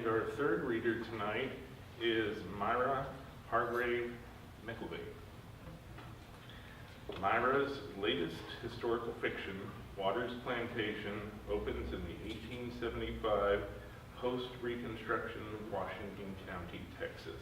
And our third reader tonight is Myra Hargrave McIlvain. Myra's latest historical fiction, Waters Plantation, opens in the 1875 post-Reconstruction Washington County, Texas.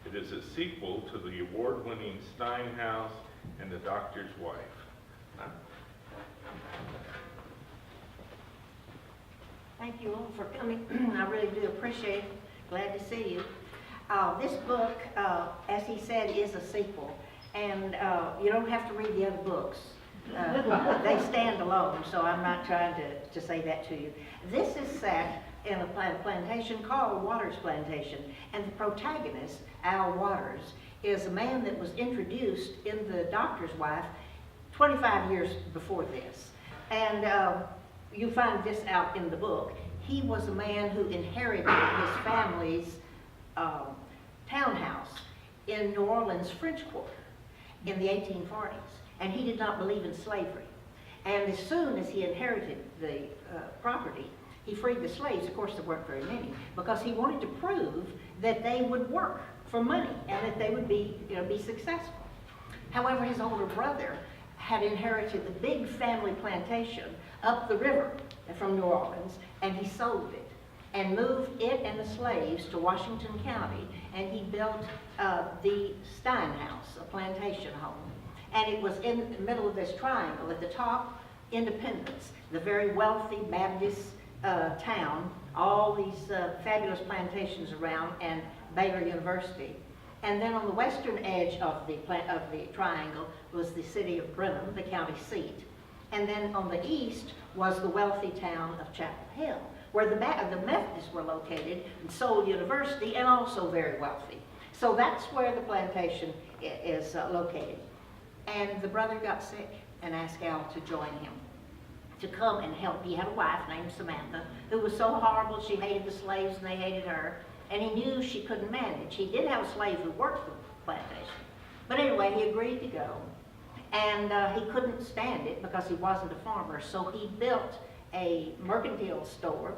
It is a sequel to the award-winning Stein House and the Doctor's Wife. Thank you all for coming. I really do appreciate it. Glad to see you. This book, as he said, is a sequel. And you don't have to read the other books. They stand alone, so I'm not trying to say that to you. This is set in a plantation called Waters Plantation. And the protagonist, Al Waters, is a man that was introduced in The Doctor's Wife 25 years before this. And you find this out in the book. He was a man who inherited his family's townhouse in New Orleans, French Quarter, in the 1840s. And he did not believe in slavery. And as soon as he inherited the property, he freed the slaves. Of course, there weren't very many, because he wanted to prove that they would work for money and that they would be successful. However, his older brother had inherited the big family plantation up the river from New Orleans, and he sold it and moved it and the slaves to Washington County, and he built the Stein House, a plantation home. And it was in the middle of this triangle. At the top, Independence, the very wealthy Baptist town, all these fabulous plantations around, and Baylor University. And then on the western edge of the triangle was the city of Brenham, the county seat. And then on the east was the wealthy town of Chapel Hill, where the Methodists were located, and Seoul University, and also very wealthy. So that's where the plantation is located. And the brother got sick and asked Al to join him, to come and help. He had a wife named Samantha who was so horrible. She hated the slaves and they hated her. And he knew she couldn't manage. He did have a slave who worked the plantation. But anyway, he agreed to go. And he couldn't stand it because he wasn't a farmer. So he built a mercantile store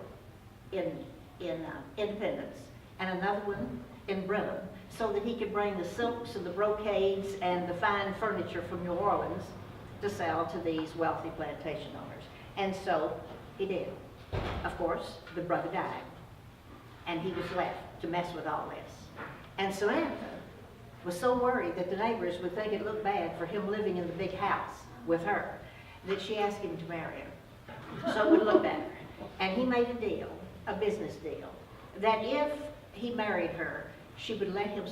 in Independence and another one in Brenham, so that he could bring the silks and the brocades and the fine furniture from New Orleans to sell to these wealthy plantation owners. And so he did. Of course, the brother died, and he was left to mess with all this. And Samantha was so worried that the neighbors would think it looked bad for him living in the big house with her, that she asked him to marry her, so it would look better. And he made a deal, a business deal, that if he married her, she would let him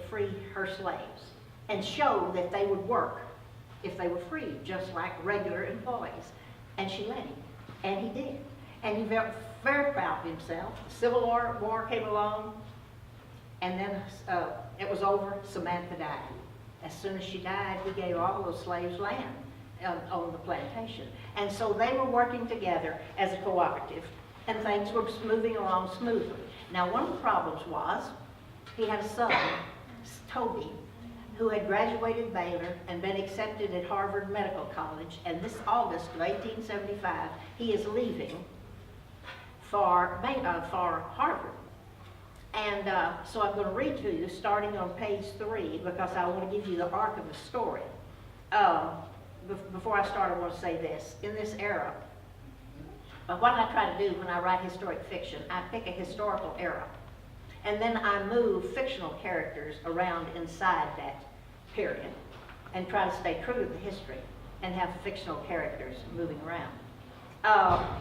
free her slaves and show that they would work if they were free, just like regular employees. And she let him, and he did. And he felt very proud of himself. The Civil War came along, and then it was over. Samantha died. As soon as she died, he gave all those slaves land on the plantation. And so they were working together as a cooperative, and things were moving along smoothly. Now, one of the problems was he had a son, Toby, who had graduated Baylor and been accepted at Harvard Medical College. And this August of 1875, he is leaving for Harvard. And so I'm going to read to you, starting on page 3, because I want to give you the arc of the story. Before I start, I want to say this. In this era, what I try to do when I write historic fiction, I pick a historical era, and then I move fictional characters around inside that period and try to stay true to the history and have fictional characters moving around.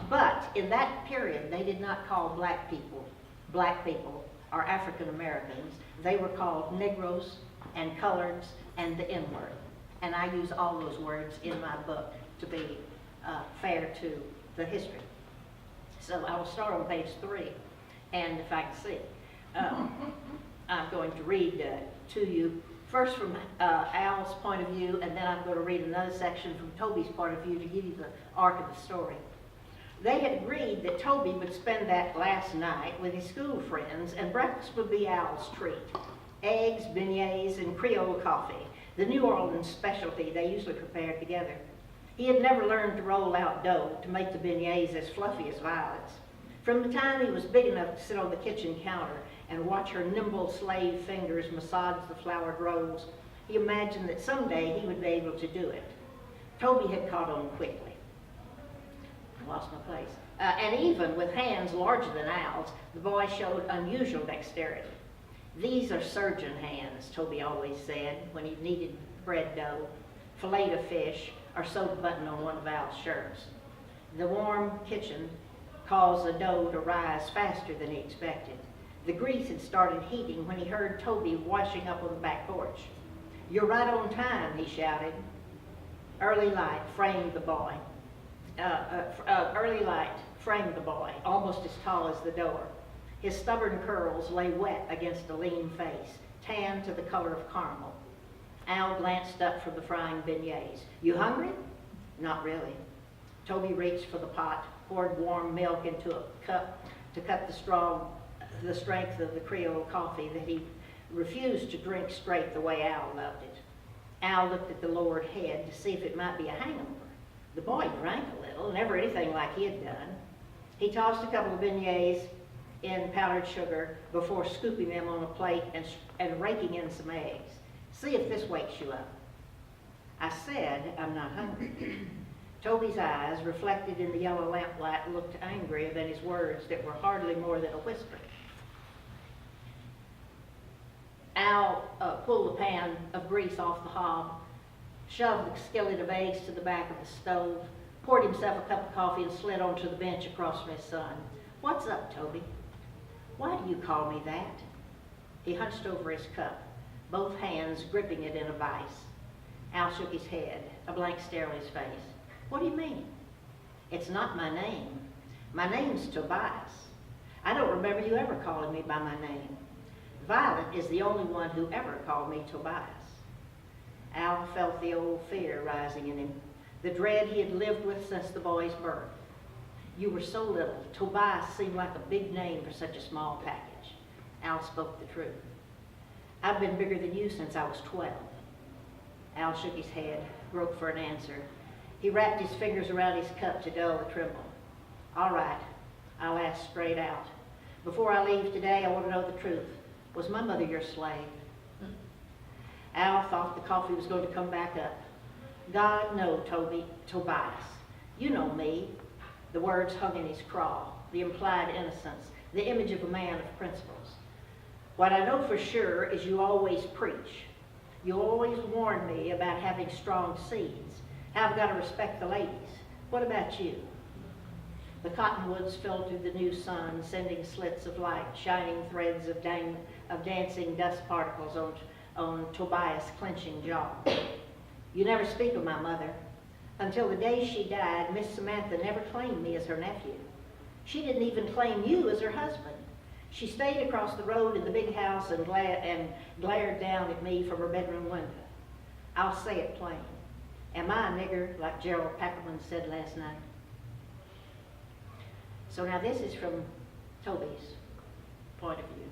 But in that period, they did not call black people or African Americans. They were called Negroes and coloreds and the N-word. And I use all those words in my book to be fair to the history. So I will start on page 3, and if I can see, I'm going to read to you first from Al's point of view, and then I'm going to read another section from Toby's point of view to give you the arc of the story. They had agreed that Toby would spend that last night with his school friends, and breakfast would be Al's treat. Eggs, beignets, and Creole coffee, the New Orleans specialty they usually prepared together. He had never learned to roll out dough to make the beignets as fluffy as violets. From the time he was big enough to sit on the kitchen counter and watch her nimble slave fingers massage the floured rolls, he imagined that someday he would be able to do it. Toby had caught on quickly. I lost my place. And even with hands larger than Al's, the boy showed unusual dexterity. "These are surgeon hands," Toby always said when he kneaded bread dough, filleted a fish, or sewed a button on one of Al's shirts. The warm kitchen caused the dough to rise faster than he expected. The grease had started heating when he heard Toby washing up on the back porch. "You're right on time," he shouted. Early light framed the boy. Almost as tall as the door. His stubborn curls lay wet against a lean face, tanned to the color of caramel. Al glanced up from the frying beignets. "You hungry?" "Not really." Toby reached for the pot, poured warm milk into a cup to cut the strength of the Creole coffee that he refused to drink straight the way Al loved it. Al looked at the lowered head to see if it might be a hangover. The boy drank a little, never anything like he had done. He tossed a couple of beignets in powdered sugar before scooping them on a plate and raking in some eggs. "See if this wakes you up." I said, "I'm not hungry." Toby's eyes, reflected in the yellow lamplight, looked angrier than his words that were hardly more than a whisper. Al pulled the pan of grease off the hob, shoved the skillet of eggs to the back of the stove, poured himself a cup of coffee, and slid onto the bench across from his son. "What's up, Toby?" "Why do you call me that?" He hunched over his cup, both hands gripping it in a vise. Al shook his head, a blank stare on his face. "What do you mean?" "It's not my name. My name's Tobias. I don't remember you ever calling me by my name. Violet is the only one who ever called me Tobias." Al felt the old fear rising in him, the dread he had lived with since the boy's birth. "You were so little. Tobias seemed like a big name for such a small package." Al spoke the truth. "I've been bigger than you since I was 12. Al shook his head, groped for an answer. He wrapped his fingers around his cup to dull the tremble. "All right, I'll ask straight out. Before I leave today, I want to know the truth. Was my mother your slave?" Al thought the coffee was going to come back up. "God, no, Tobias. You know me." The words hung in his craw, the implied innocence, the image of a man of principles. "What I know for sure is you always preach. You always warn me about having strong seeds, how I've got to respect the ladies. What about you?" The cottonwoods fell through the new sun, sending slits of light, shining threads of dancing dust particles on Tobias' clenching jaw. "You never speak of my mother. Until the day she died, Miss Samantha never claimed me as her nephew. She didn't even claim you as her husband. She stayed across the road in the big house and glared down at me from her bedroom window. I'll say it plain. Am I a nigger, like Gerald Packerman said last night?" So now this is from Toby's point of view.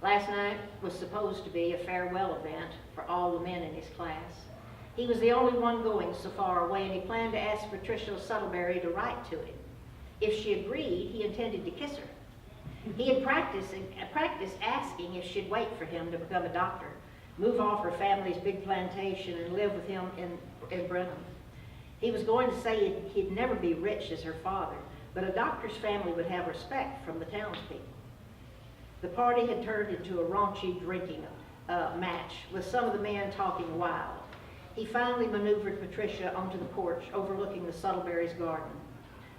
Last night was supposed to be a farewell event for all the men in his class. He was the only one going so far away, and he planned to ask Patricia Suttleberry to write to him. If she agreed, he intended to kiss her. He had practiced asking if she'd wait for him to become a doctor, move off her family's big plantation, and live with him in Brenham. He was going to say he'd never be rich as her father, but a doctor's family would have respect from the townspeople. The party had turned into a raunchy drinking match, with some of the men talking wild. He finally maneuvered Patricia onto the porch overlooking the Suttleberry's garden.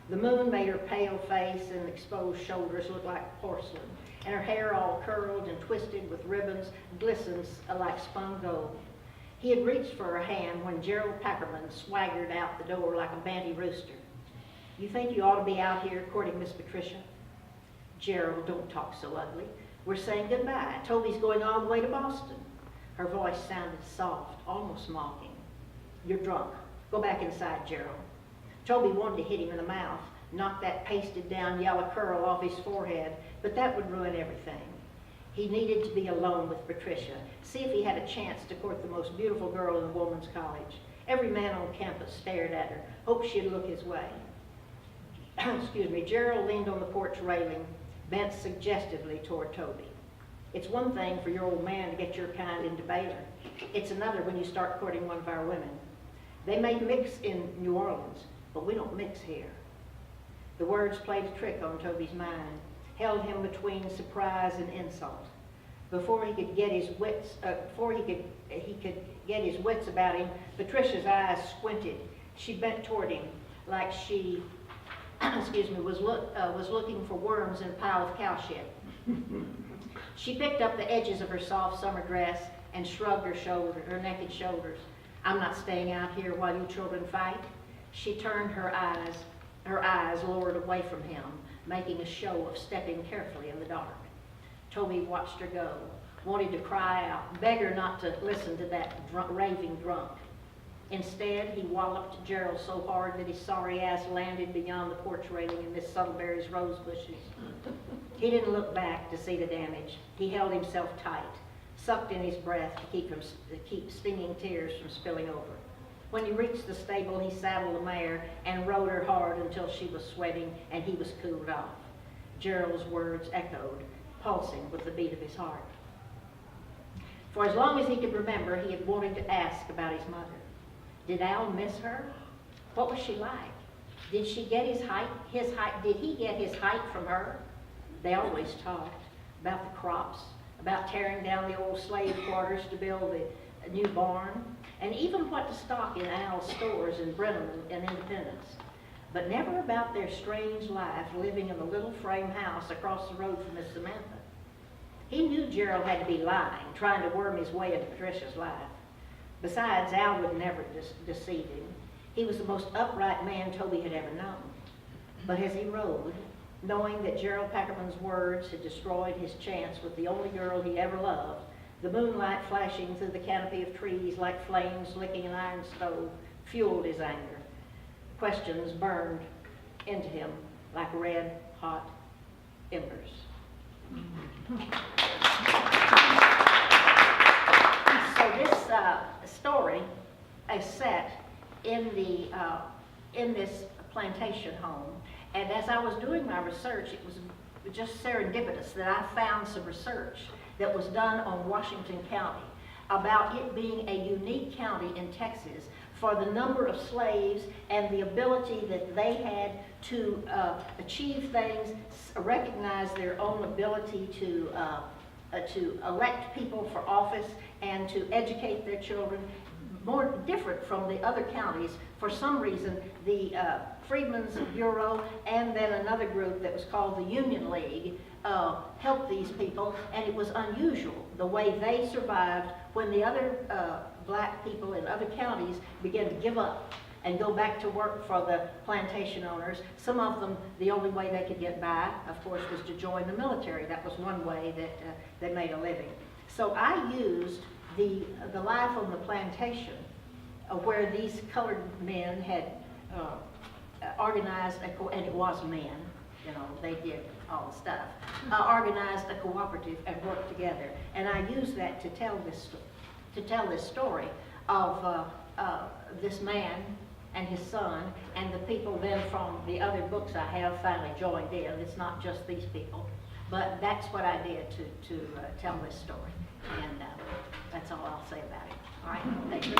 The moon made her pale face and exposed shoulders look like porcelain, and her hair, all curled and twisted with ribbons, glistened like spun gold. He had reached for her hand when Gerald Packerman swaggered out the door like a banty rooster. "You think you ought to be out here courting Miss Patricia?" "Gerald, don't talk so ugly. We're saying goodbye. Toby's going all the way to Boston." Her voice sounded soft, almost mocking. "You're drunk. Go back inside, Gerald." Toby wanted to hit him in the mouth, knock that pasted down yellow curl off his forehead, but that would ruin everything. He needed to be alone with Patricia, see if he had a chance to court the most beautiful girl in the woman's college. Every man on campus stared at her, hoped she'd look his way. excuse me, Gerald leaned on the porch railing, bent suggestively toward Toby. It's one thing for your old man to get your kind into Baylor. It's another when you start courting one of our women. They may mix in New Orleans, but we don't mix here. The words played a trick on Toby's mind, held him between surprise and insult. Before he could get his wits, get his wits about him, Patricia's eyes squinted. She bent toward him like she, excuse me, was looking for worms in a pile of cow shit. She picked up the edges of her soft summer dress and shrugged her naked shoulders. I'm not staying out here while you children fight. She turned her eyes lowered away from him, making a show of stepping carefully in the dark. Toby watched her go, wanted to cry out, beg her not to listen to that raving drunk. Instead, he walloped Gerald so hard that his sorry ass landed beyond the porch railing in Miss Suttleberry's rose bushes. He didn't look back to see the damage. He held himself tight, sucked in his breath to keep stinging tears from spilling over. When he reached the stable, he saddled the mare and rode her hard until she was sweating and he was cooled off. Gerald's words echoed, pulsing with the beat of his heart. For as long as he could remember, he had wanted to ask about his mother. Did Al miss her? What was she like? Did she get his height? Did he get his height from her? They always talked about the crops, about tearing down the old slave quarters to build a new barn, and even what to stock in Al's stores in Brenham and Independence. But never about their strange life living in the little frame house across the road from Miss Samantha. He knew Gerald had to be lying, trying to worm his way into Patricia's life. Besides, Al would never deceive him. He was the most upright man Toby had ever known. But as he rode, knowing that Gerald Packerman's words had destroyed his chance with the only girl he ever loved, the moonlight flashing through the canopy of trees like flames licking an iron stove fueled his anger. Questions burned into him like red, hot embers. So this story is set in this plantation home, and as I was doing my research, it was just serendipitous that I found some research that was done on Washington County about it being a unique county in Texas for the number of slaves and the ability that they had to achieve things, recognize their own ability to elect people for office and to educate their children, more different from the other counties. For some reason, the Freedmen's Bureau and then another group that was called the Union League helped these people, and it was unusual the way they survived when the other black people in other counties began to give up and go back to work for the plantation owners. Some of them, the only way they could get by, of course, was to join the military. That was one way that they made a living. So I used the life on the plantation where these colored men had organized, and it was men, you know, they did all the stuff, organized a cooperative and worked together. And I used that to tell this story of this man and his son, and the people then from the other books I have finally joined in. It's not just these people, but that's what I did to tell this story, and that's all I'll say about it. All right, thank you.